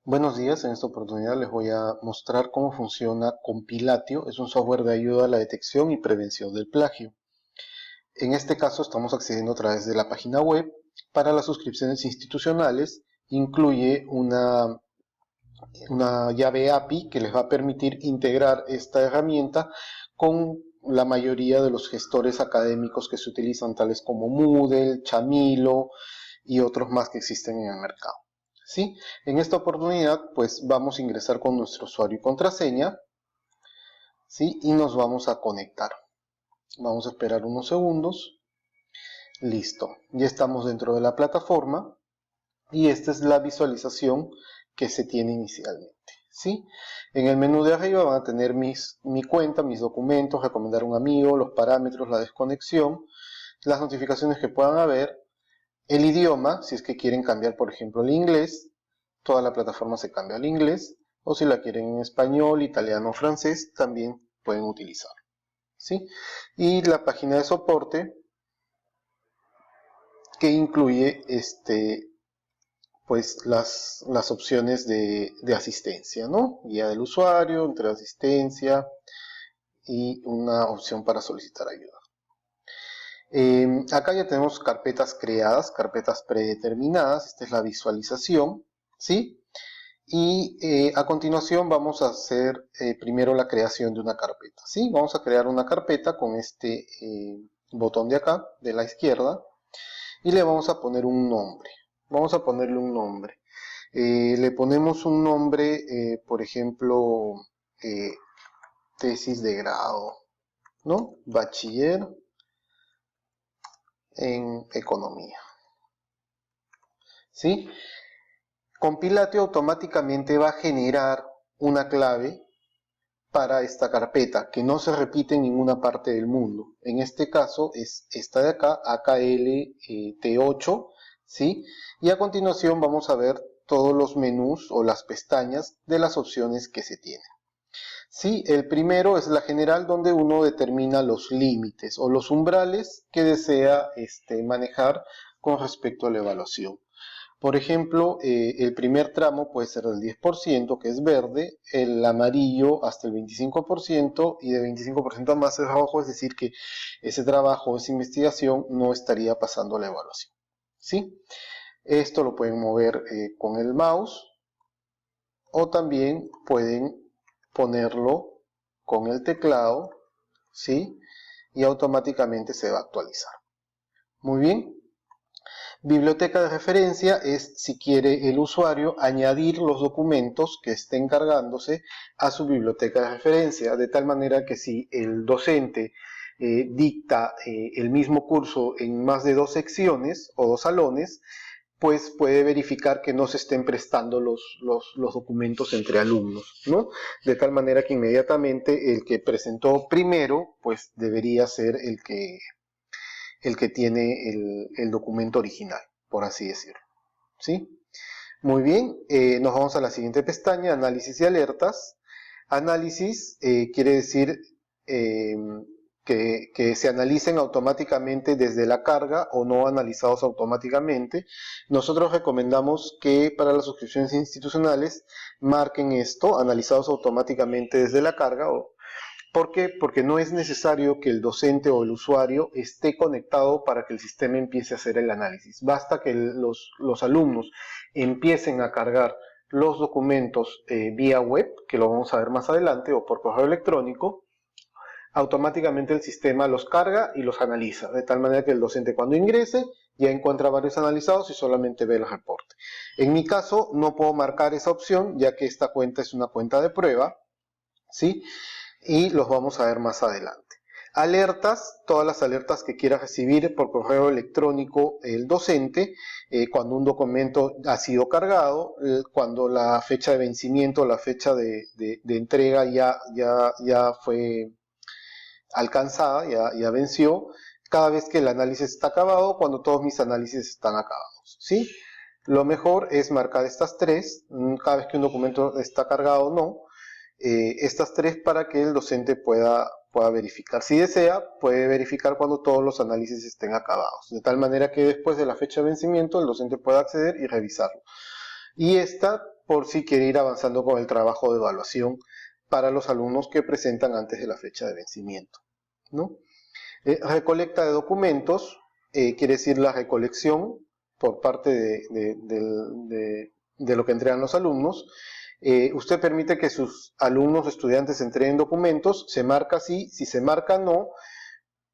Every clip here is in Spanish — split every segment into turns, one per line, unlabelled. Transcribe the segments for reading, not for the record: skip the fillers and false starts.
Buenos días, en esta oportunidad les voy a mostrar cómo funciona Compilatio. Es un software de ayuda a la detección y prevención del plagio. En este caso estamos accediendo a través de la página web. Para las suscripciones institucionales incluye una llave API que les va a permitir integrar esta herramienta con la mayoría de los gestores académicos que se utilizan, tales como Moodle, Chamilo y otros más que existen en el mercado. ¿Sí? En esta oportunidad, pues vamos a ingresar con nuestro usuario y contraseña, ¿sí? Y nos vamos a conectar. Vamos a esperar unos segundos. Listo, ya estamos dentro de la plataforma y esta es la visualización que se tiene inicialmente, ¿sí? En el menú de arriba van a tener mi cuenta, mis documentos, recomendar a un amigo, los parámetros, la desconexión, las notificaciones que puedan haber, el idioma, si es que quieren cambiar, por ejemplo, el inglés, toda la plataforma se cambia al inglés, o si la quieren en español, italiano o francés, también pueden utilizar, ¿sí? Y la página de soporte que incluye pues las opciones de asistencia, ¿no? Guía del usuario, entre asistencia y una opción para solicitar ayuda. Acá ya tenemos carpetas creadas, carpetas predeterminadas. Esta es la visualización, ¿sí? Y a continuación vamos a hacer primero la creación de una carpeta, ¿sí? Vamos a crear una carpeta con este botón de acá, de la izquierda, y le vamos a poner un nombre. Vamos a ponerle un nombre. Le ponemos un nombre, por ejemplo, tesis de grado, ¿no? Bachiller en economía, ¿sí? Compilatio automáticamente va a generar una clave para esta carpeta que no se repite en ninguna parte del mundo. En este caso es esta de acá, AKLT8, ¿sí? Y a continuación vamos a ver todos los menús o las pestañas de las opciones que se tienen. Sí, el primero es la general, donde uno determina los límites o los umbrales que desea manejar con respecto a la evaluación. Por ejemplo, el primer tramo puede ser del 10%, que es verde, el amarillo hasta el 25% y de 25% a más es rojo, es decir que ese trabajo, esa investigación no estaría pasando la evaluación, ¿sí? Esto lo pueden mover con el mouse o también pueden ponerlo con el teclado, ¿sí? Y automáticamente se va a actualizar. Muy bien. Biblioteca de referencia es si quiere el usuario añadir los documentos que estén cargándose a su biblioteca de referencia, de tal manera que si el docente dicta el mismo curso en más de 2 secciones o 2 salones, pues puede verificar que no se estén prestando los documentos entre alumnos, ¿no? De tal manera que inmediatamente el que presentó primero, pues debería ser el que tiene el documento original, por así decirlo, ¿sí? Muy bien, nos vamos a la siguiente pestaña, análisis y alertas. Análisis quiere decir que se analicen automáticamente desde la carga o no analizados automáticamente. Nosotros recomendamos que para las suscripciones institucionales marquen esto, analizados automáticamente desde la carga. ¿Por qué? Porque no es necesario que el docente o el usuario esté conectado para que el sistema empiece a hacer el análisis. Basta que los alumnos empiecen a cargar los documentos vía web, que lo vamos a ver más adelante, o por correo electrónico. Automáticamente el sistema los carga y los analiza, de tal manera que el docente cuando ingrese ya encuentra varios analizados y solamente ve el reporte. En mi caso no puedo marcar esa opción, ya que esta cuenta es una cuenta de prueba, ¿sí? Y los vamos a ver más adelante. Alertas, todas las alertas que quiera recibir por correo electrónico el docente, cuando un documento ha sido cargado, cuando la fecha de vencimiento, la fecha de entrega ya fue alcanzada, ya venció, cada vez que el análisis está acabado, cuando todos mis análisis están acabados, ¿sí? Lo mejor es marcar estas tres, cada vez que un documento está cargado o no, estas tres para que el docente pueda verificar. Si desea, puede verificar cuando todos los análisis estén acabados, de tal manera que después de la fecha de vencimiento el docente pueda acceder y revisarlo. Y esta por si quiere ir avanzando con el trabajo de evaluación para los alumnos que presentan antes de la fecha de vencimiento, ¿no? Recolecta de documentos, quiere decir la recolección por parte de lo que entregan los alumnos. Usted permite que sus alumnos o estudiantes entreguen documentos, se marca sí, si se marca no,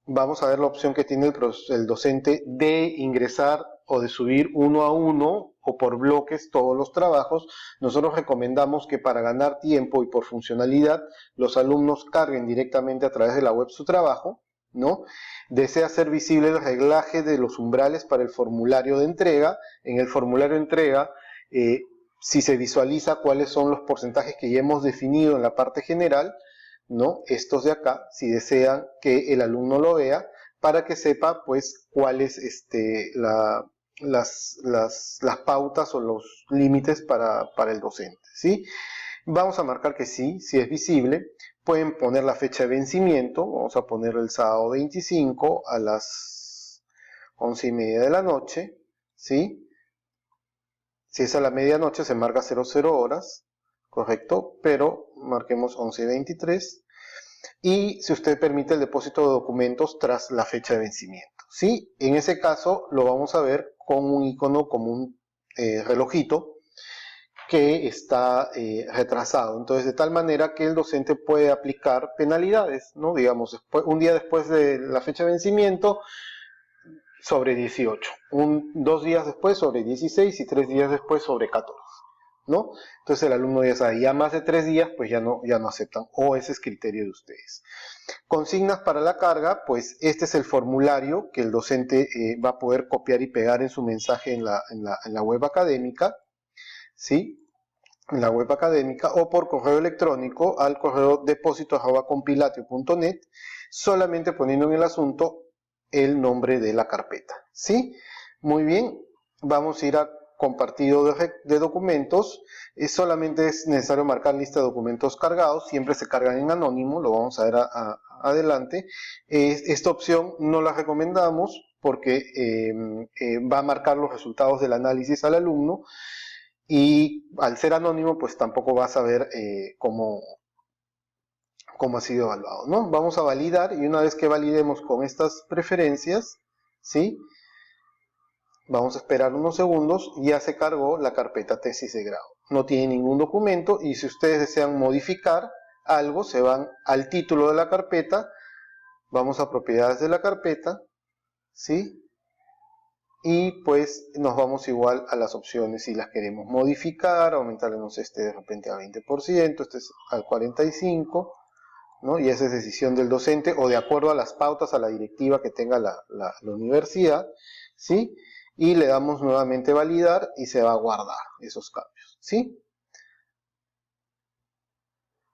vamos a ver la opción que tiene el docente de ingresar o de subir uno a uno o por bloques todos los trabajos. Nosotros recomendamos que para ganar tiempo y por funcionalidad, los alumnos carguen directamente a través de la web su trabajo, ¿no? Desea hacer visible el reglaje de los umbrales para el formulario de entrega. En el formulario de entrega, si se visualiza cuáles son los porcentajes que ya hemos definido en la parte general, ¿no? Estos de acá, si desean que el alumno lo vea, para que sepa pues cuáles las pautas o los límites para el docente, ¿sí? Vamos a marcar que sí, si es visible. Pueden poner la fecha de vencimiento, vamos a poner el sábado 25 a las 11:30 de la noche, ¿sí? Si es a la medianoche se marca 00 horas, correcto, pero marquemos 11:23. Y si usted permite el depósito de documentos tras la fecha de vencimiento, ¿sí? En ese caso lo vamos a ver con un icono como un relojito que está retrasado. Entonces, de tal manera que el docente puede aplicar penalidades, ¿no? Digamos, un día después de la fecha de vencimiento, sobre 18. 2 días después sobre 16 y 3 días después sobre 14. ¿No? Entonces el alumno ya sabe, ya más de 3 días, pues ya no aceptan, o ese es criterio de ustedes. Consignas para la carga, pues este es el formulario que el docente va a poder copiar y pegar en su mensaje en la web académica, ¿sí? En la web académica, o por correo electrónico al correo deposito@compilatio.net, solamente poniendo en el asunto el nombre de la carpeta, ¿sí? Muy bien, vamos a ir a compartido de documentos. Solamente es necesario marcar lista de documentos cargados, siempre se cargan en anónimo, lo vamos a ver adelante. Esta opción no la recomendamos porque va a marcar los resultados del análisis al alumno y al ser anónimo pues tampoco va a saber cómo ha sido evaluado, ¿no? Vamos a validar y una vez que validemos con estas preferencias, ¿sí? Vamos a esperar unos segundos, ya se cargó la carpeta tesis de grado. No tiene ningún documento y si ustedes desean modificar algo, se van al título de la carpeta, vamos a propiedades de la carpeta, ¿sí? Y pues nos vamos igual a las opciones si las queremos modificar, aumentarle, no sé, de repente a 20%, este es al 45%, ¿no? Y esa es decisión del docente o de acuerdo a las pautas, a la directiva que tenga la universidad, ¿sí? Y le damos nuevamente validar y se va a guardar esos cambios, ¿sí?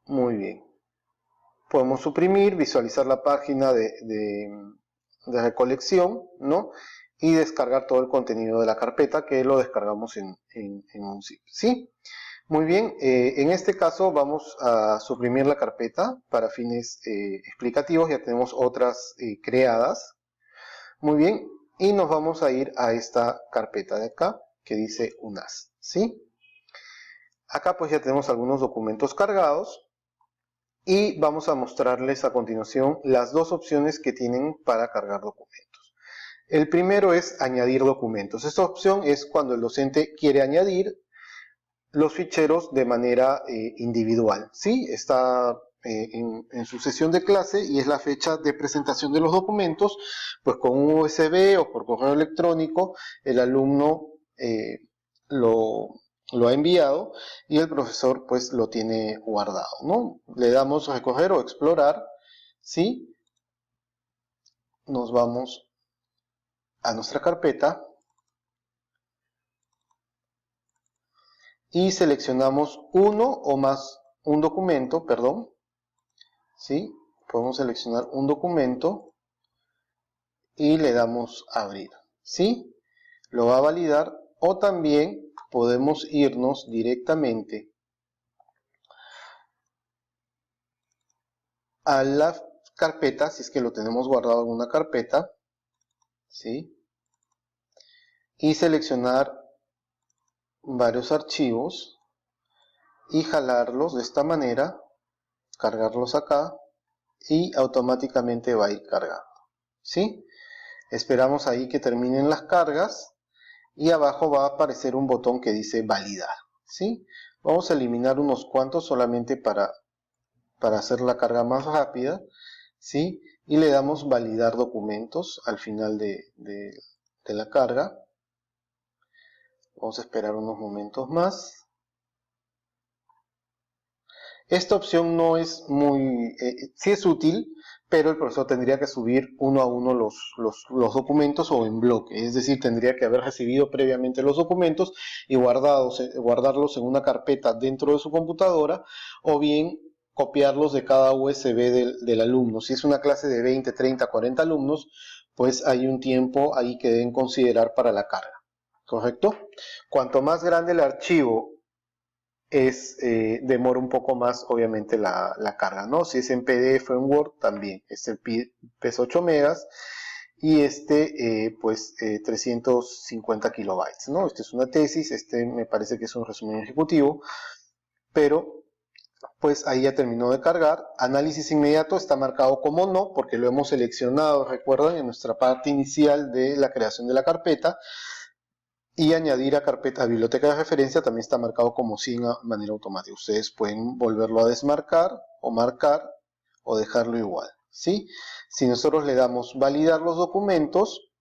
Muy bien. Podemos suprimir, visualizar la página de recolección, ¿no? Y descargar todo el contenido de la carpeta que lo descargamos en un zip, ¿sí? Muy bien, en este caso vamos a suprimir la carpeta para fines explicativos, ya tenemos otras creadas. Muy bien, y nos vamos a ir a esta carpeta de acá que dice UNAS, ¿sí? Acá pues ya tenemos algunos documentos cargados y vamos a mostrarles a continuación las dos opciones que tienen para cargar documentos. El primero es añadir documentos. Esta opción es cuando el docente quiere añadir los ficheros de manera individual, ¿sí? Está en su sesión de clase y es la fecha de presentación de los documentos, pues con un USB o por correo electrónico el alumno lo ha enviado y el profesor pues lo tiene guardado, ¿no? Le damos recoger o explorar, ¿sí? Nos vamos a nuestra carpeta y seleccionamos un documento, perdón, ¿sí? Podemos seleccionar un documento y le damos a abrir, ¿sí? Lo va a validar o también podemos irnos directamente a la carpeta, si es que lo tenemos guardado en una carpeta, ¿sí? Y seleccionar varios archivos, y jalarlos de esta manera, cargarlos acá y automáticamente va a ir cargando, ¿sí? Esperamos ahí que terminen las cargas y abajo va a aparecer un botón que dice validar, ¿sí? Vamos a eliminar unos cuantos solamente para hacer la carga más rápida, ¿sí? Y le damos validar documentos al final de la carga. Vamos a esperar unos momentos más. Esta opción no es muy, sí es útil, pero el profesor tendría que subir uno a uno los documentos o en bloque, es decir, tendría que haber recibido previamente los documentos y guardarlos en una carpeta dentro de su computadora, o bien copiarlos de cada USB del alumno. Si es una clase de 20, 30, 40 alumnos, pues hay un tiempo ahí que deben considerar para la carga, ¿correcto? Cuanto más grande el archivo demora un poco más, obviamente, la carga, ¿no? Si es en PDF o en Word, también. Pesa 8 megas y 350 kilobytes, ¿no? Esta es una tesis, me parece que es un resumen ejecutivo, pero pues ahí ya terminó de cargar. Análisis inmediato está marcado como no, porque lo hemos seleccionado, recuerdan, en nuestra parte inicial de la creación de la carpeta. Y añadir a biblioteca de referencia también está marcado como sí de manera automática. Ustedes pueden volverlo a desmarcar o marcar o dejarlo igual, ¿sí? Si nosotros le damos validar los documentos,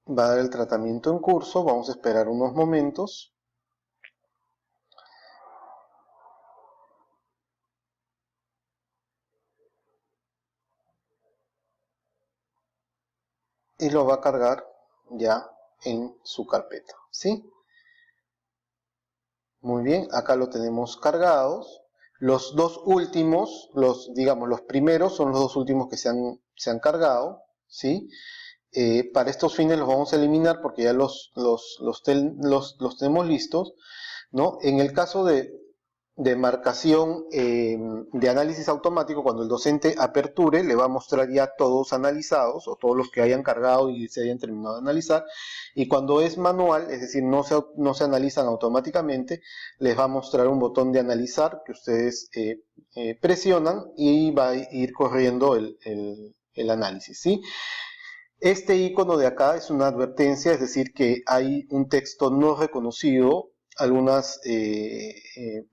va a dar el tratamiento en curso. Vamos a esperar unos momentos. Y lo va a cargar ya en su carpeta, ¿sí? Muy bien, acá lo tenemos cargados. Los dos últimos, digamos, los primeros son los dos últimos que se han cargado, ¿sí? Para estos fines los vamos a eliminar porque ya los tenemos listos, ¿no? En el caso de marcación de análisis automático, cuando el docente aperture, le va a mostrar ya todos analizados o todos los que hayan cargado y se hayan terminado de analizar. Y cuando es manual, es decir, no se analizan automáticamente, les va a mostrar un botón de analizar que ustedes presionan y va a ir corriendo el análisis, ¿sí? Este icono de acá es una advertencia, es decir, que hay un texto no reconocido. Algunas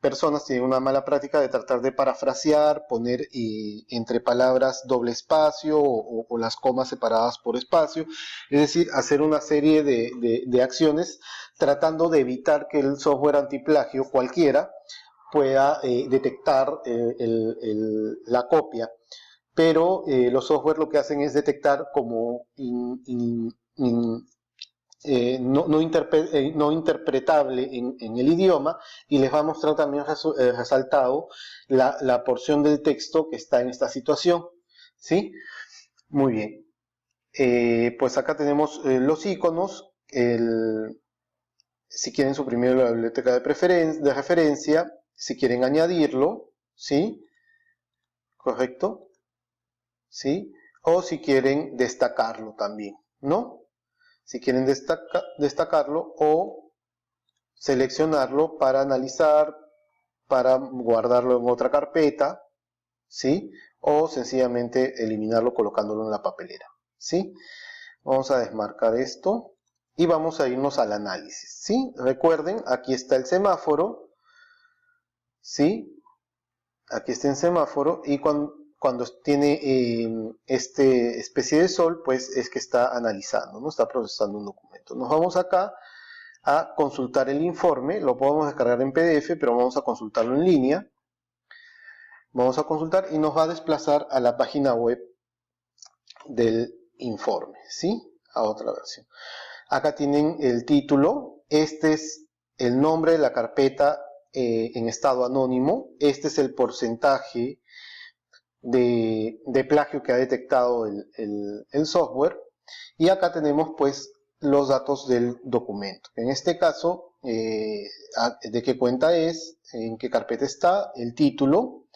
personas tienen una mala práctica de tratar de parafrasear, poner entre palabras doble espacio o las comas separadas por espacio, es decir, hacer una serie de acciones tratando de evitar que el software antiplagio cualquiera pueda detectar la copia. Pero los software lo que hacen es detectar como no interpretable en el idioma, y les va a mostrar también resaltado la porción del texto que está en esta situación, ¿sí? Muy bien. Pues acá tenemos los iconos. Si quieren suprimir la biblioteca de referencia, si quieren añadirlo, ¿sí? ¿Correcto? ¿Sí? O si quieren destacarlo también, ¿no? Si quieren destacarlo o seleccionarlo para analizar, para guardarlo en otra carpeta, ¿sí? O sencillamente eliminarlo colocándolo en la papelera, ¿sí? Vamos a desmarcar esto y vamos a irnos al análisis, ¿sí? Recuerden, aquí está el semáforo, ¿sí? Aquí está el semáforo y cuando tiene especie de sol, pues es que está analizando, ¿no? Está procesando un documento. Nos vamos acá a consultar el informe, lo podemos descargar en PDF, pero vamos a consultarlo en línea. Vamos a consultar y nos va a desplazar a la página web del informe, ¿sí? A otra versión. Acá tienen el título, este es el nombre de la carpeta en estado anónimo, este es el porcentaje de plagio que ha detectado el software, y acá tenemos pues los datos del documento. En este caso, de qué cuenta es, en qué carpeta está, el título,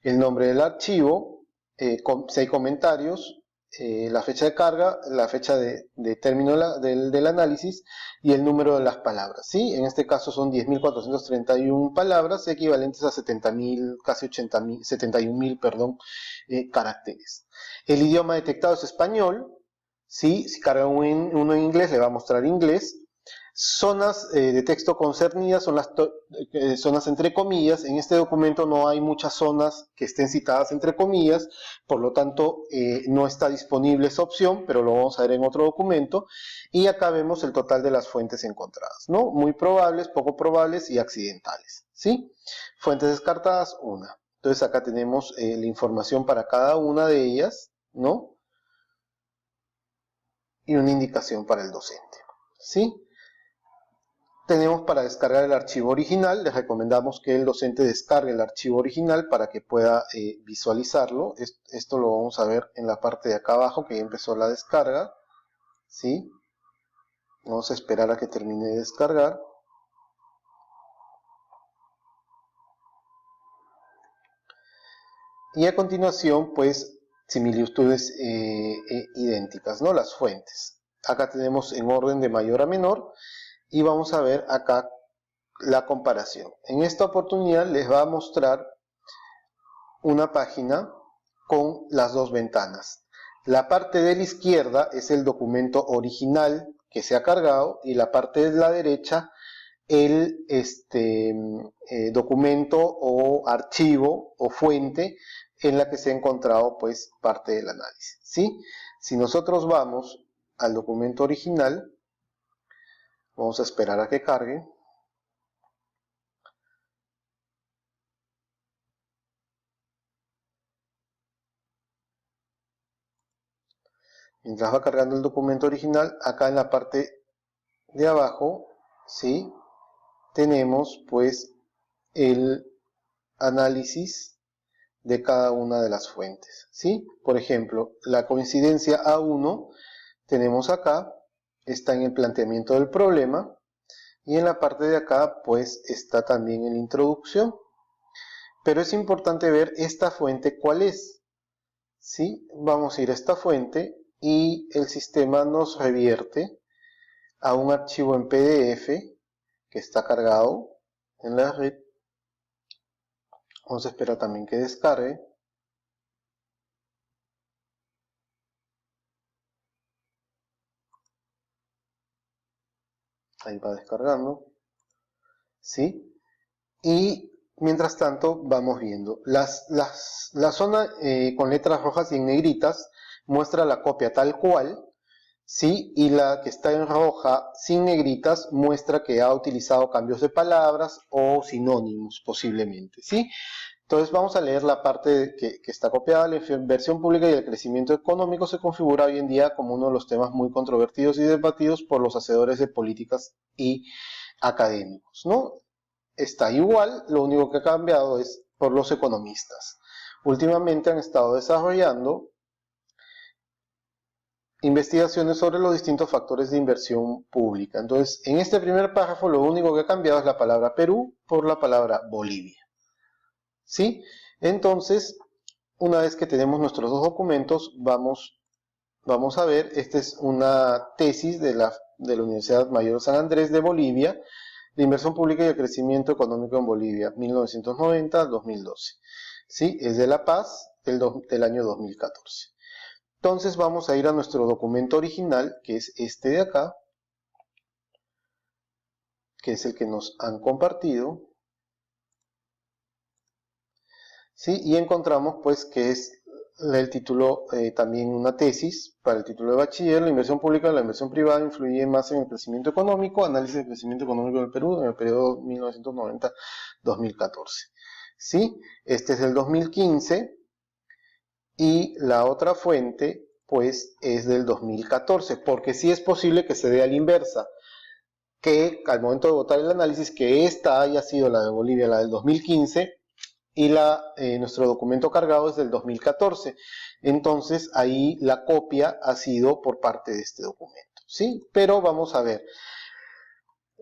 el nombre del archivo, 6 comentarios, la fecha de carga, la fecha de término del análisis y el número de las palabras, ¿sí? En este caso son 10.431 palabras, equivalentes a 70.000, casi 80.000, 71.000, perdón, caracteres. El idioma detectado es español, ¿sí? Si carga uno en inglés, le va a mostrar inglés. Zonas de texto concernidas son las zonas entre comillas. En este documento no hay muchas zonas que estén citadas entre comillas, por lo tanto no está disponible esa opción, pero lo vamos a ver en otro documento. Y acá vemos el total de las fuentes encontradas, ¿no? Muy probables, poco probables y accidentales, ¿sí? Fuentes descartadas, una. Entonces acá tenemos la información para cada una de ellas, ¿no? Y una indicación para el docente, ¿sí? Tenemos para descargar el archivo original. Les recomendamos que el docente descargue el archivo original para que pueda visualizarlo. Esto lo vamos a ver en la parte de acá abajo, que ya empezó la descarga, ¿sí? Vamos a esperar a que termine de descargar. Y a continuación, pues, similitudes idénticas, ¿no? Las fuentes. Acá tenemos en orden de mayor a menor. Y vamos a ver acá la comparación. En esta oportunidad les va a mostrar una página con las dos ventanas. La parte de la izquierda es el documento original que se ha cargado y la parte de la derecha el documento o archivo o fuente en la que se ha encontrado pues parte del análisis, ¿sí? Si nosotros vamos al documento original, vamos a esperar a que cargue. Mientras va cargando el documento original, acá en la parte de abajo, ¿sí? Tenemos pues el análisis de cada una de las fuentes, ¿sí? Por ejemplo, la coincidencia A1 tenemos acá, está en el planteamiento del problema, y en la parte de acá pues está también en la introducción. Pero es importante ver esta fuente cuál es, ¿sí? Vamos a ir a esta fuente y el sistema nos revierte a un archivo en PDF que está cargado en la red. Vamos a esperar también que descargue. Ahí va descargando, ¿sí? Y mientras tanto vamos viendo. La zona con letras rojas y en negritas muestra la copia tal cual, ¿sí? Y la que está en roja sin negritas muestra que ha utilizado cambios de palabras o sinónimos posiblemente, ¿sí? Entonces vamos a leer la parte que está copiada. La inversión pública y el crecimiento económico se configura hoy en día como uno de los temas muy controvertidos y debatidos por los hacedores de políticas y académicos, ¿no? Está igual, lo único que ha cambiado es por los economistas. Últimamente han estado desarrollando investigaciones sobre los distintos factores de inversión pública. Entonces, en este primer párrafo lo único que ha cambiado es la palabra Perú por la palabra Bolivia, ¿sí? Entonces, una vez que tenemos nuestros dos documentos, vamos a ver, esta es una tesis de la Universidad Mayor San Andrés de Bolivia, de inversión pública y el crecimiento económico en Bolivia, 1990-2012. ¿Sí? Es de La Paz, del año 2014. Entonces vamos a ir a nuestro documento original, que es este de acá, que es el que nos han compartido. ¿Sí? Y encontramos pues que es el título, también una tesis para el título de bachiller. La inversión pública y la inversión privada influyen más en el crecimiento económico, análisis del crecimiento económico del Perú en el periodo 1990-2014. ¿Sí? Este es el 2015 y la otra fuente pues es del 2014, porque sí es posible que se dé a la inversa, que al momento de votar el análisis, que esta haya sido la de Bolivia, la del 2015, y nuestro documento cargado es del 2014. Entonces ahí la copia ha sido por parte de este documento, ¿sí? Pero vamos a ver.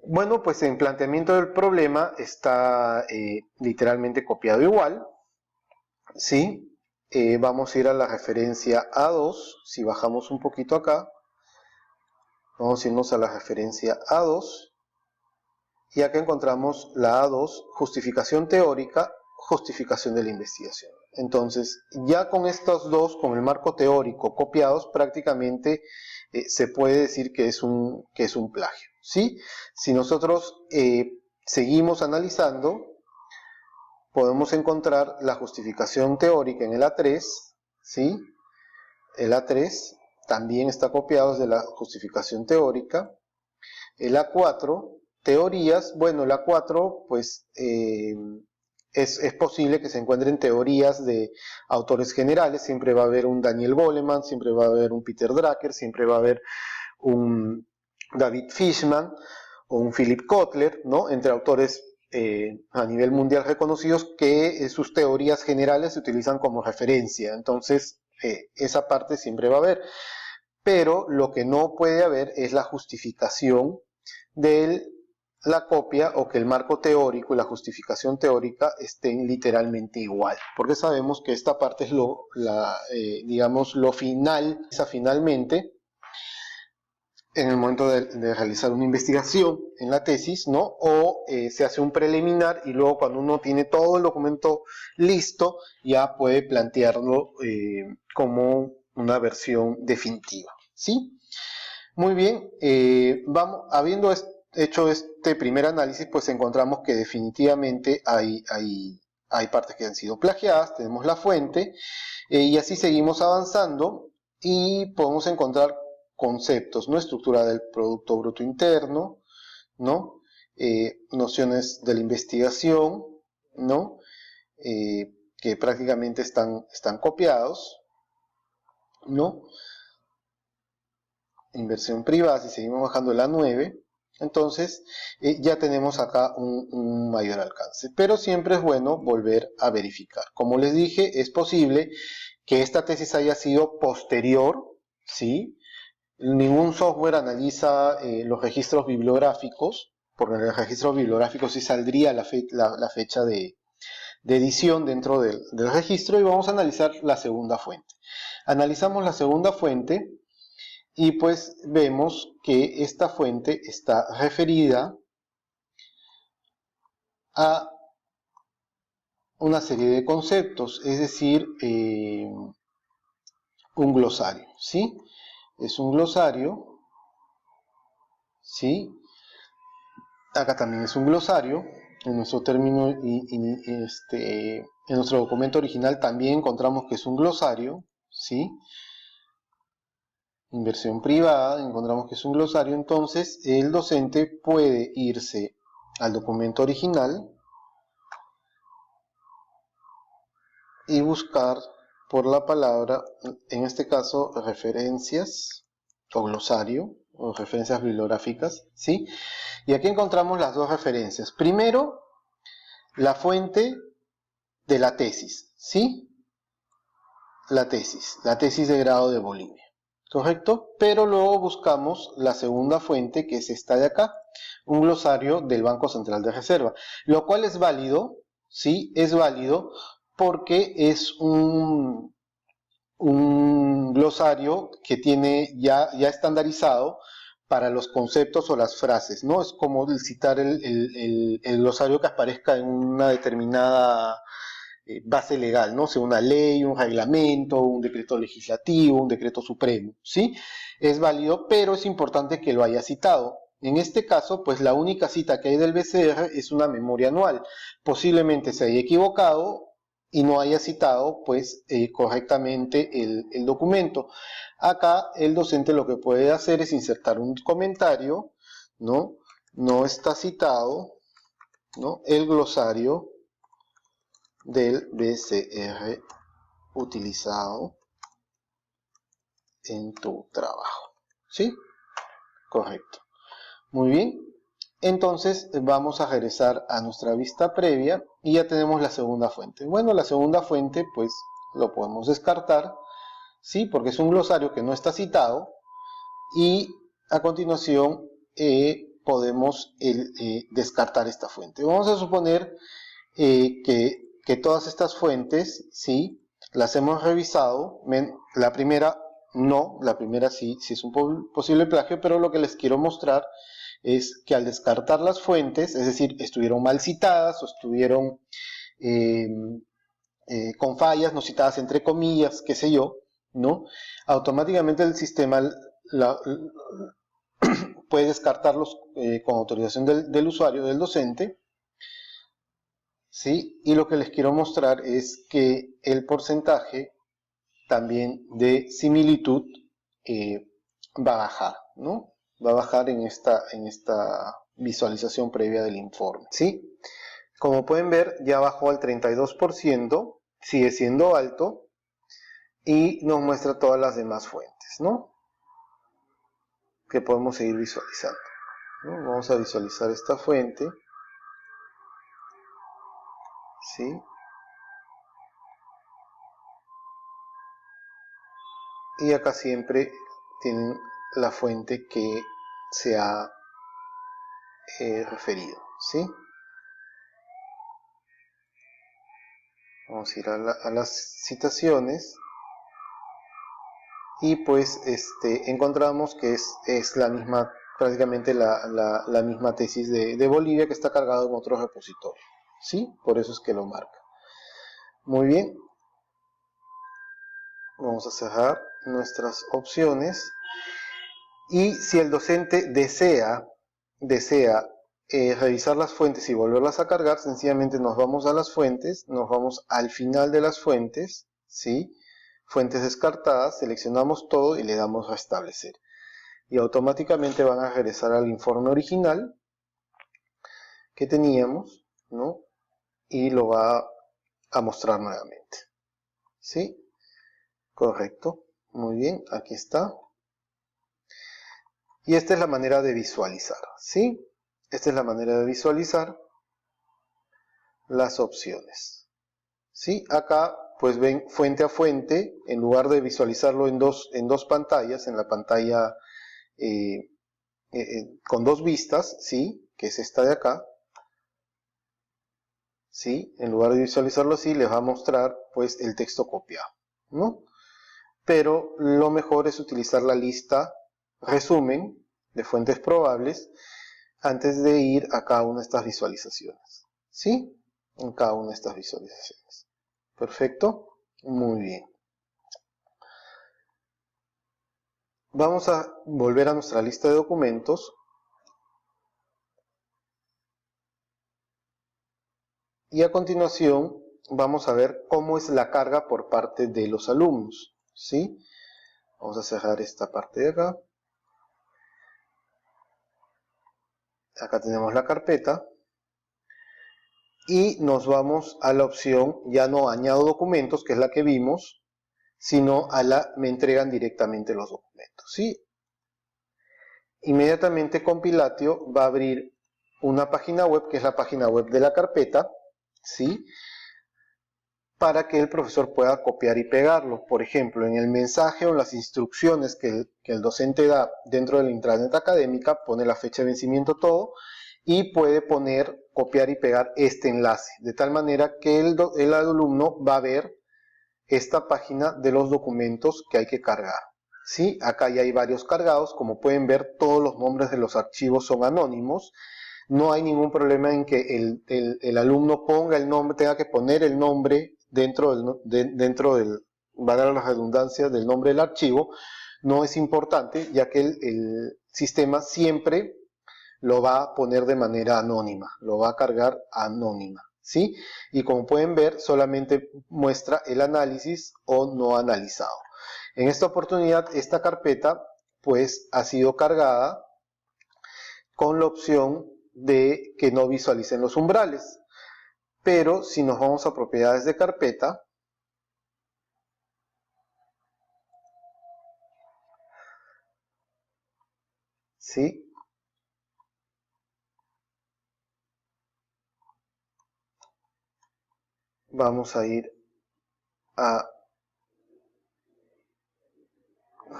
Bueno, pues en planteamiento del problema está literalmente copiado igual, ¿sí? vamos a ir a la referencia A2. Si bajamos un poquito acá, vamos a irnos a la referencia A2. Y acá encontramos la A2, justificación teórica, justificación de la investigación. Entonces, ya con estos dos, con el marco teórico copiados, prácticamente se puede decir que es un plagio, ¿sí? Si nosotros seguimos analizando, podemos encontrar la justificación teórica en el A3, ¿sí? El A3 también está copiado desde la justificación teórica. El A4, teorías, bueno, el A4, pues es posible que se encuentren teorías de autores generales. Siempre va a haber un Daniel Goleman, siempre va a haber un Peter Drucker, siempre va a haber un David Fishman o un Philip Kotler, ¿no? Entre autores a nivel mundial reconocidos que sus teorías generales se utilizan como referencia. Entonces, esa parte siempre va a haber. Pero lo que no puede haber es la justificación de la copia, o que el marco teórico y la justificación teórica estén literalmente igual, porque sabemos que esta parte es digamos, lo final, finalmente, en el momento de realizar una investigación en la tesis, ¿no? O se hace un preliminar y luego cuando uno tiene todo el documento listo, ya puede plantearlo como una versión definitiva, ¿sí? Muy bien, habiendo hecho este primer análisis, pues encontramos que definitivamente hay partes que han sido plagiadas, tenemos la fuente, y así seguimos avanzando y podemos encontrar conceptos, ¿no? Estructura del Producto Bruto Interno, ¿no? Nociones de la investigación, ¿no? Que prácticamente están copiados, ¿no? Inversión privada, si seguimos bajando la 9, entonces ya tenemos acá un mayor alcance. Pero siempre es bueno volver a verificar. Como les dije, es posible que esta tesis haya sido posterior, ¿sí? Ningún software analiza los registros bibliográficos, porque en el registro bibliográfico sí saldría la fecha de edición dentro del registro, y vamos a analizar la segunda fuente. Analizamos la segunda fuente y pues vemos que esta fuente está referida a una serie de conceptos, es decir, un glosario, ¿sí? Es un glosario, ¿sí? Acá también es un glosario. En nuestro término en nuestro documento original también encontramos que es un glosario, ¿sí? Inversión privada, encontramos que es un glosario. Entonces el docente puede irse al documento original y buscar por la palabra, en este caso, referencias o glosario, o referencias bibliográficas, ¿sí? Y aquí encontramos las dos referencias. Primero, la fuente de la tesis, ¿sí? La tesis de grado de Bolivia, ¿correcto? Pero luego buscamos la segunda fuente, que es esta de acá, un glosario del Banco Central de Reserva, lo cual es válido, ¿sí? Es válido porque es un glosario que tiene ya estandarizado para los conceptos o las frases, ¿no? Es como citar el glosario que aparezca en una determinada base legal, ¿no? Sea una ley, un reglamento, un decreto legislativo, un decreto supremo, ¿sí? Es válido, pero es importante que lo haya citado. En este caso, pues la única cita que hay del BCR es una memoria anual. Posiblemente se haya equivocado y no haya citado, pues, correctamente el documento. Acá el docente lo que puede hacer es insertar un comentario, ¿no? No está citado, ¿no? El glosario del BCR utilizado en tu trabajo, ¿sí? Correcto. Muy bien. Entonces vamos a regresar a nuestra vista previa y ya tenemos la segunda fuente. Bueno, la segunda fuente pues lo podemos descartar, ¿sí? Porque es un glosario que no está citado, y a continuación podemos descartar esta fuente. Vamos a suponer que todas estas fuentes, ¿sí? las hemos revisado. La primera no, la primera sí es un posible plagio, pero lo que les quiero mostrar es que al descartar las fuentes, es decir, estuvieron mal citadas o estuvieron con fallas, no citadas entre comillas, qué sé yo, ¿no? Automáticamente el sistema puede descartarlos con autorización del usuario, del docente, ¿sí? Y lo que les quiero mostrar es que el porcentaje también de similitud va a bajar, ¿no? Va a bajar en esta visualización previa del informe, ¿sí? Como pueden ver, ya bajó al 32%, sigue siendo alto, y nos muestra todas las demás fuentes, ¿no? Que podemos seguir visualizando, ¿no? Vamos a visualizar esta fuente, ¿sí? Y acá siempre tienen la fuente que se ha referido, ¿sí? Vamos a ir a las citaciones y pues encontramos que es la misma, prácticamente la misma tesis de Bolivia, que está cargado en otro repositorio, ¿sí? Por eso es que lo marca. Muy bien. Vamos a cerrar nuestras opciones. Y si el docente desea revisar las fuentes y volverlas a cargar, sencillamente nos vamos a las fuentes, nos vamos al final de las fuentes, ¿sí? Fuentes descartadas, seleccionamos todo y le damos restablecer. Y automáticamente van a regresar al informe original que teníamos, ¿no? Y lo va a mostrar nuevamente, ¿sí? Correcto, muy bien, aquí está. Y esta es la manera de visualizar, ¿sí? Esta es la manera de visualizar las opciones, ¿sí? Acá pues ven fuente a fuente, en lugar de visualizarlo en dos pantallas, en la pantalla con dos vistas, ¿sí? Que es esta de acá, ¿sí? En lugar de visualizarlo así, les va a mostrar pues el texto copiado, ¿no? Pero lo mejor es utilizar la lista resumen de fuentes probables antes de ir a cada una de estas visualizaciones, ¿sí? En cada una de estas visualizaciones. Perfecto, muy bien. Vamos a volver a nuestra lista de documentos y a continuación vamos a ver cómo es la carga por parte de los alumnos, ¿sí? Vamos a cerrar esta parte de acá. Acá tenemos la carpeta y nos vamos a la opción ya no añado documentos, que es la que vimos, sino a la me entregan directamente los documentos, ¿sí? Inmediatamente Compilatio va a abrir una página web, que es la página web de la carpeta, ¿sí? Para que el profesor pueda copiar y pegarlo. Por ejemplo, en el mensaje o en las instrucciones que el docente da dentro de la intranet académica, pone la fecha de vencimiento, todo, y puede poner, copiar y pegar este enlace, de tal manera que el alumno va a ver esta página de los documentos que hay que cargar, ¿sí? Acá ya hay varios cargados, como pueden ver todos los nombres de los archivos son anónimos, no hay ningún problema en que el alumno ponga el nombre, tenga que poner el nombre dentro del, valga la redundancia, del nombre del archivo. No es importante, ya que el sistema siempre lo va a poner de manera anónima, lo va a cargar anónima, ¿sí? Y como pueden ver, solamente muestra el análisis o no analizado. En esta oportunidad, esta carpeta pues ha sido cargada con la opción de que no visualicen los umbrales. Pero si nos vamos a propiedades de carpeta, ¿sí? Vamos a ir a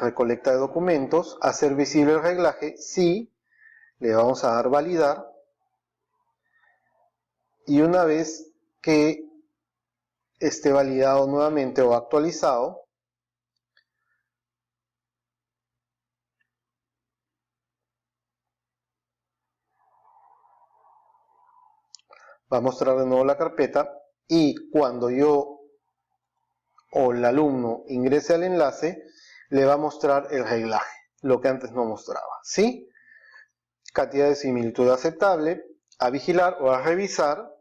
recolecta de documentos, hacer visible el reglaje, sí, le vamos a dar validar, y una vez que esté validado nuevamente o actualizado. Va a mostrar de nuevo la carpeta y cuando yo o el alumno ingrese al enlace, le va a mostrar el reglaje, lo que antes no mostraba, ¿sí? Cantidad de similitud aceptable, a vigilar o a revisar,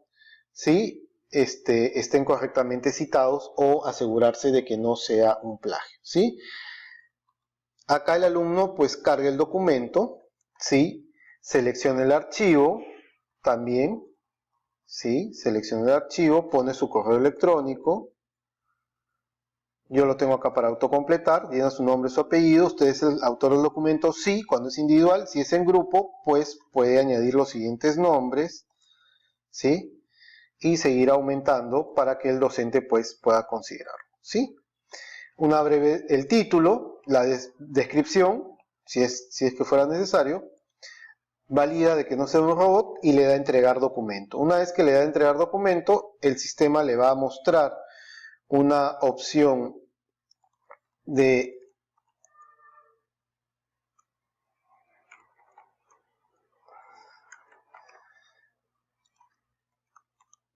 ¿sí? Estén correctamente citados o asegurarse de que no sea un plagio, ¿sí? Acá el alumno pues carga el documento, ¿sí? Selecciona el archivo también, ¿sí? Selecciona el archivo, pone su correo electrónico. Yo lo tengo acá para autocompletar, llena su nombre, su apellido, usted es el autor del documento, sí, cuando es individual, si es en grupo, pues puede añadir los siguientes nombres, ¿sí? Y seguir aumentando para que el docente pues pueda considerarlo, ¿sí? Una breve, el título, la descripción, si es que fuera necesario, valida de que no sea un robot y le da a entregar documento. Una vez que le da a entregar documento, el sistema le va a mostrar una opción de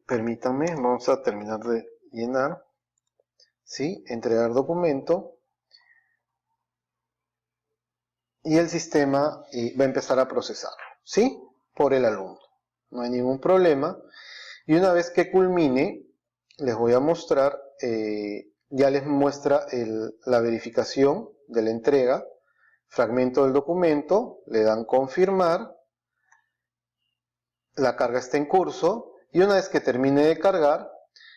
permítanme, vamos a terminar de llenar, ¿sí? Entregar documento y el sistema va a empezar a procesar, ¿sí? Por el alumno, no hay ningún problema. Y una vez que culmine, les voy a mostrar, ya les muestra la verificación de la entrega, fragmento del documento, le dan confirmar, la carga está en curso y una vez que termine de cargar,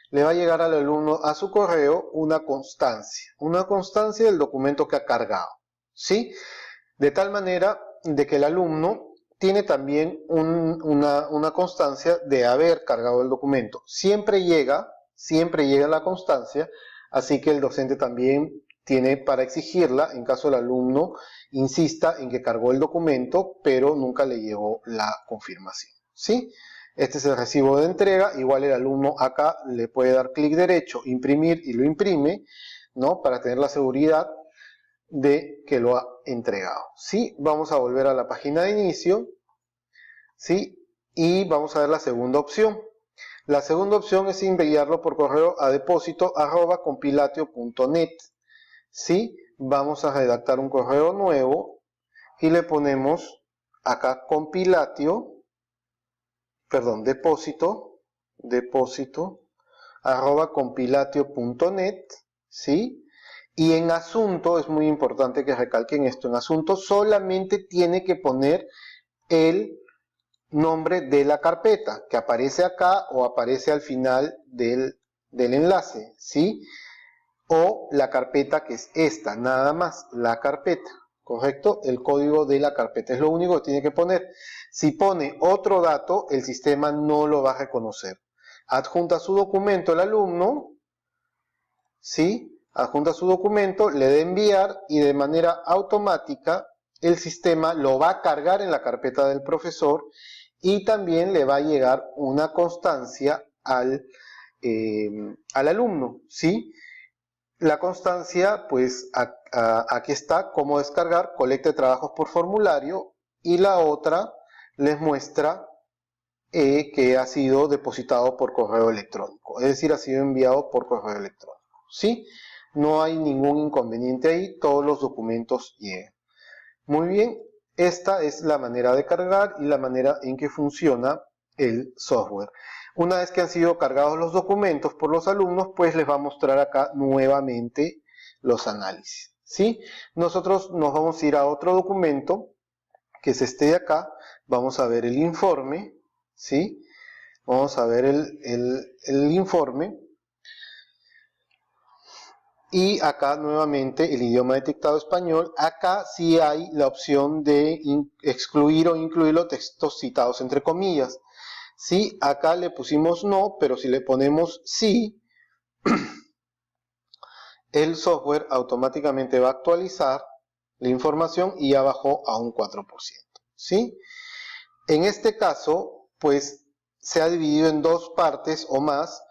le va a llegar al alumno a su correo una constancia del documento que ha cargado, ¿sí? De tal manera de que el alumno tiene también una constancia de haber cargado el documento. Siempre llega la constancia, así que el docente también tiene para exigirla en caso el alumno insista en que cargó el documento, pero nunca le llegó la confirmación, ¿sí? Este es el recibo de entrega, igual el alumno acá le puede dar clic derecho, imprimir y lo imprime, ¿no? Para tener la seguridad de que lo ha entregado, ¿sí? Vamos a volver a la página de inicio, ¿sí? Y vamos a ver la segunda opción. La segunda opción es enviarlo por correo a deposito@compilatio.net, ¿sí? Vamos a redactar un correo nuevo y le ponemos acá deposito@compilatio.net, ¿sí? Y en asunto, es muy importante que recalquen esto, en asunto solamente tiene que poner el nombre de la carpeta, que aparece acá o aparece al final del enlace, ¿sí? O la carpeta que es esta, nada más, la carpeta, ¿correcto? El código de la carpeta es lo único que tiene que poner. Si pone otro dato, el sistema no lo va a reconocer. Adjunta su documento el alumno, ¿sí? Adjunta su documento, le da enviar y de manera automática el sistema lo va a cargar en la carpeta del profesor y también le va a llegar una constancia al alumno, ¿sí? La constancia, pues aquí está, cómo descargar, colecta de trabajos por formulario, y la otra les muestra que ha sido depositado por correo electrónico, es decir, ha sido enviado por correo electrónico, ¿sí? No hay ningún inconveniente ahí, todos los documentos llegan. Muy bien, esta es la manera de cargar y la manera en que funciona el software. Una vez que han sido cargados los documentos por los alumnos, pues les va a mostrar acá nuevamente los análisis, ¿sí? Nosotros nos vamos a ir a otro documento, que es este de acá. Vamos a ver el informe, ¿sí? Vamos a ver el informe. Y acá nuevamente el idioma detectado español. Acá sí hay la opción de excluir o incluir los textos citados entre comillas. Sí, acá le pusimos no, pero si le ponemos sí, el software automáticamente va a actualizar la información y ya bajó a un 4%. ¿Sí? En este caso, pues se ha dividido en dos partes o más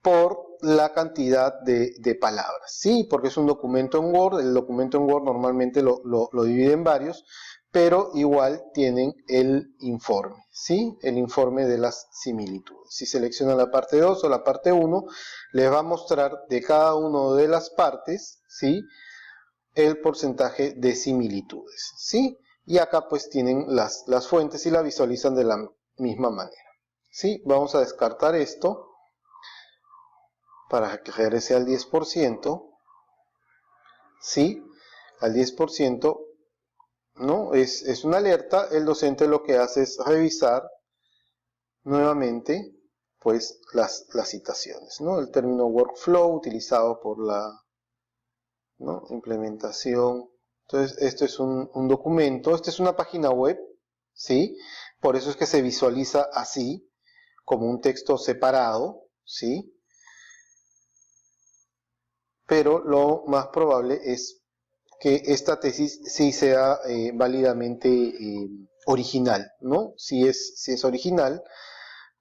por la cantidad de palabras, ¿sí? Porque es un documento en Word, el documento en Word normalmente lo divide en varios, pero igual tienen el informe, ¿sí? El informe de las similitudes. Si seleccionan la parte 2 o la parte 1, les va a mostrar de cada una de las partes, ¿sí? El porcentaje de similitudes, ¿sí? Y acá pues tienen las fuentes y la visualizan de la misma manera, ¿sí? Vamos a descartar esto para que regrese al 10%, ¿sí? Al 10%, ¿no? Es una alerta. El docente lo que hace es revisar nuevamente pues las citaciones, ¿no? El término workflow utilizado por la, ¿no? Implementación. Entonces esto es un documento, esta es una página web, ¿sí? Por eso es que se visualiza así, como un texto separado, ¿sí? Pero lo más probable es que esta tesis sí sea válidamente original, ¿no? Si es original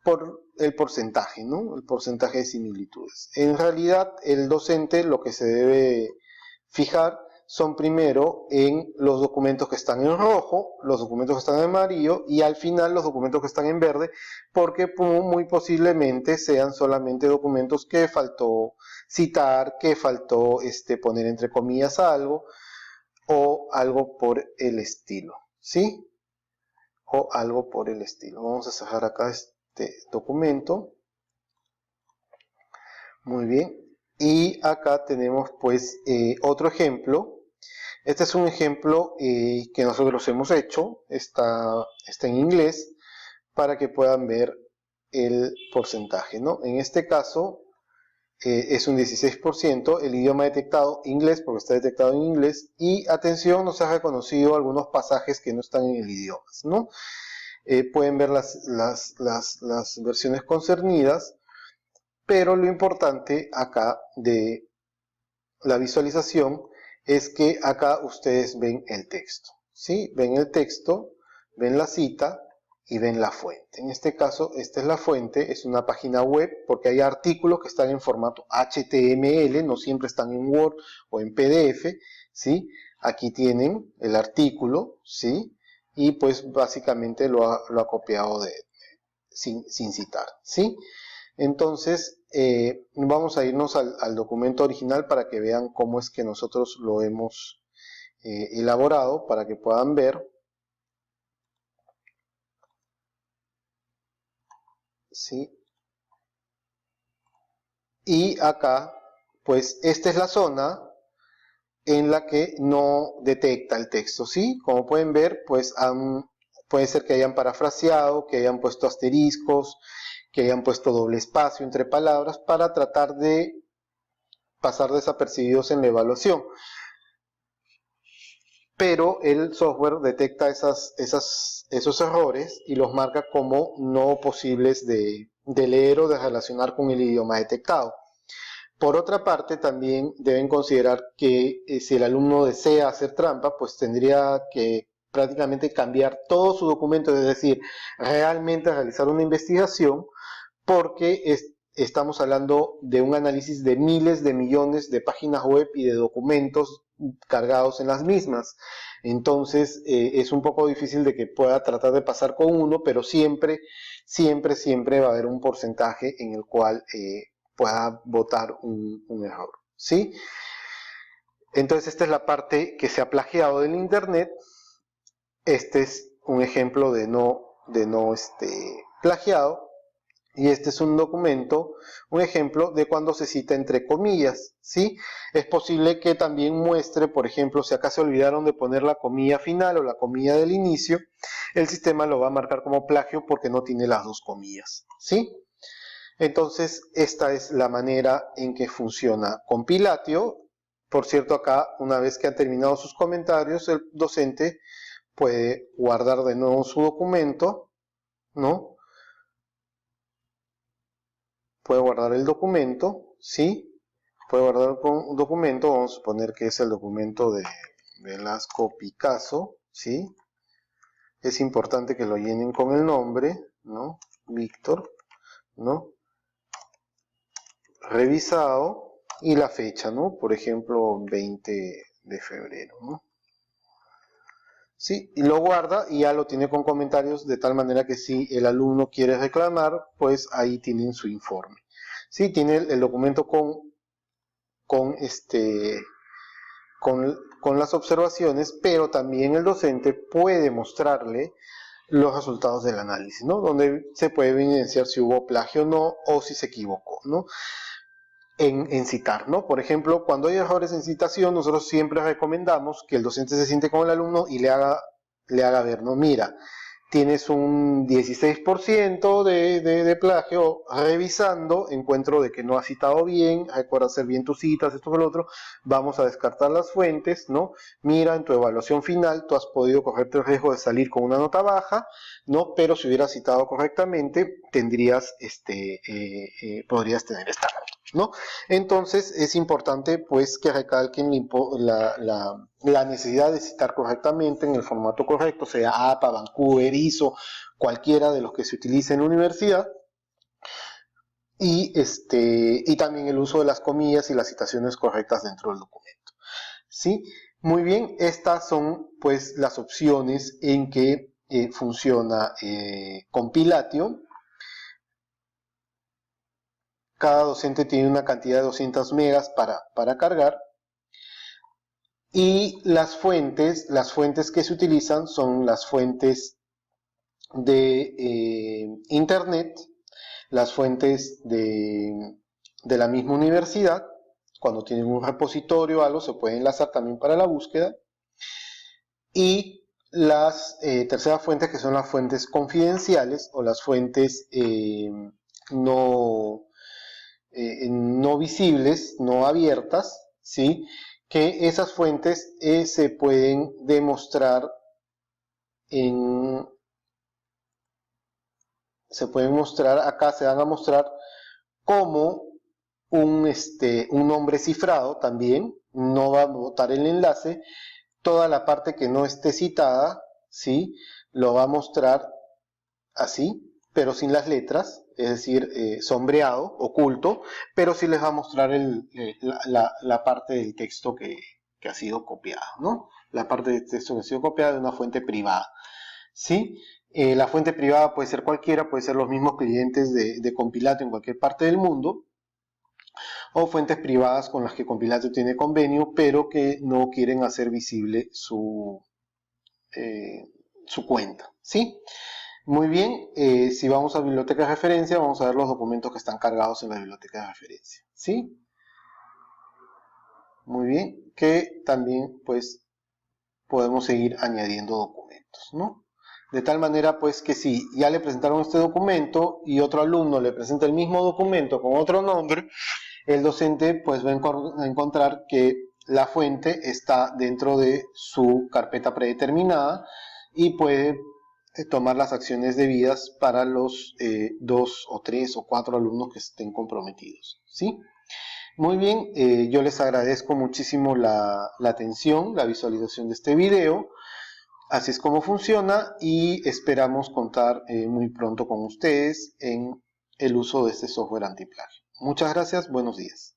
por el porcentaje, ¿no? El porcentaje de similitudes. En realidad, el docente lo que se debe fijar son primero en los documentos que están en rojo, los documentos que están en amarillo y al final los documentos que están en verde, porque muy posiblemente sean solamente documentos que faltó citar, que faltó poner entre comillas algo o algo por el estilo, ¿sí? O algo por el estilo. Vamos a cerrar acá este documento. Muy bien. Y acá tenemos pues otro ejemplo. Este es un ejemplo que nosotros hemos hecho, está en inglés, para que puedan ver el porcentaje, ¿no? En este caso es un 16%, el idioma detectado inglés, porque está detectado en inglés, y atención, nos ha reconocido algunos pasajes que no están en el idioma, ¿no? Pueden ver las versiones concernidas, pero lo importante acá de la visualización es que acá ustedes ven el texto, ¿sí? Ven el texto, ven la cita y ven la fuente. En este caso, esta es la fuente, es una página web porque hay artículos que están en formato HTML, no siempre están en Word o en PDF, ¿sí? Aquí tienen el artículo, ¿sí? Y pues básicamente lo ha copiado sin citar, ¿sí? Entonces, vamos a irnos al documento original para que vean cómo es que nosotros lo hemos elaborado, para que puedan ver. ¿Sí? Y acá, pues esta es la zona en la que no detecta el texto, ¿sí? Como pueden ver, pues puede ser que hayan parafraseado, que hayan puesto asteriscos, que hayan puesto doble espacio entre palabras para tratar de pasar desapercibidos en la evaluación. Pero el software detecta esos errores y los marca como no posibles de leer o de relacionar con el idioma detectado. Por otra parte, también deben considerar que si el alumno desea hacer trampa, pues tendría que prácticamente cambiar todo su documento, es decir, realmente realizar una investigación, porque estamos hablando de un análisis de miles de millones de páginas web y de documentos cargados en las mismas. Entonces es un poco difícil de que pueda tratar de pasar con uno, pero siempre va a haber un porcentaje en el cual pueda botar un error, ¿sí? Entonces esta es la parte que se ha plagiado del internet. Este es un ejemplo de no plagiado. Y este es un documento, un ejemplo de cuando se cita entre comillas, ¿sí? Es posible que también muestre, por ejemplo, si acá se olvidaron de poner la comilla final o la comilla del inicio, el sistema lo va a marcar como plagio porque no tiene las dos comillas, ¿sí? Entonces, esta es la manera en que funciona Compilatio. Por cierto, acá, una vez que han terminado sus comentarios, el docente puede guardar de nuevo su documento, ¿no? Puede guardar el documento, ¿sí? Puede guardar un documento, vamos a suponer que es el documento de Velasco Picasso, ¿sí? Es importante que lo llenen con el nombre, ¿no? Víctor, ¿no? revisado y la fecha, ¿no? Por ejemplo, 20 de febrero, ¿no? Sí, y lo guarda y ya lo tiene con comentarios de tal manera que si el alumno quiere reclamar, pues ahí tienen su informe. Sí, tiene el documento con las observaciones, pero también el docente puede mostrarle los resultados del análisis, ¿no? Donde se puede evidenciar si hubo plagio o no, o si se equivocó, ¿no? En citar, ¿no? Por ejemplo, cuando hay errores en citación, nosotros siempre recomendamos que el docente se siente con el alumno y le haga ver, ¿no? Mira, tienes un 16% de plagio, revisando, encuentro de que no has citado bien, recuerda hacer bien tus citas, esto que lo otro, vamos a descartar las fuentes, ¿no? Mira, en tu evaluación final, tú has podido correrte el riesgo de salir con una nota baja, ¿no? Pero si hubieras citado correctamente, tendrías, podrías tener esta nota, ¿no? Entonces, es importante, pues, que recalquen la necesidad de citar correctamente en el formato correcto, sea APA, Vancouver, ISO, cualquiera de los que se utilice en la universidad, y también el uso de las comillas y las citaciones correctas dentro del documento. ¿Sí? Muy bien, estas son pues las opciones en que funciona Compilatio. Cada docente tiene una cantidad de 200 megas para cargar. Y las fuentes que se utilizan son las fuentes de internet, las fuentes de la misma universidad. Cuando tienen un repositorio o algo, se puede enlazar también para la búsqueda. Y las terceras fuentes, que son las fuentes confidenciales o las fuentes no visibles, no abiertas, ¿sí? Que esas fuentes se pueden demostrar acá se van a mostrar como un nombre cifrado también, no va a botar el enlace, toda la parte que no esté citada, ¿sí? Lo va a mostrar así, pero sin las letras, es decir, sombreado, oculto, pero sí les va a mostrar la parte del texto que ha sido copiada, ¿no? La parte del texto que ha sido copiada de una fuente privada, ¿sí? La fuente privada puede ser cualquiera, puede ser los mismos clientes de Compilatio en cualquier parte del mundo, o fuentes privadas con las que Compilatio tiene convenio, pero que no quieren hacer visible su cuenta, ¿sí? Muy bien, si vamos a biblioteca de referencia, vamos a ver los documentos que están cargados en la biblioteca de referencia, ¿sí? Muy bien, que también, pues, podemos seguir añadiendo documentos, ¿no? De tal manera, pues, que si ya le presentaron este documento y otro alumno le presenta el mismo documento con otro nombre, el docente, pues, va a encontrar que la fuente está dentro de su carpeta predeterminada y puede tomar las acciones debidas para los 2 o 3 o 4 alumnos que estén comprometidos, ¿sí? Muy bien, yo les agradezco muchísimo la atención, la visualización de este video. Así es como funciona y esperamos contar muy pronto con ustedes en el uso de este software antiplagio. Muchas gracias, buenos días.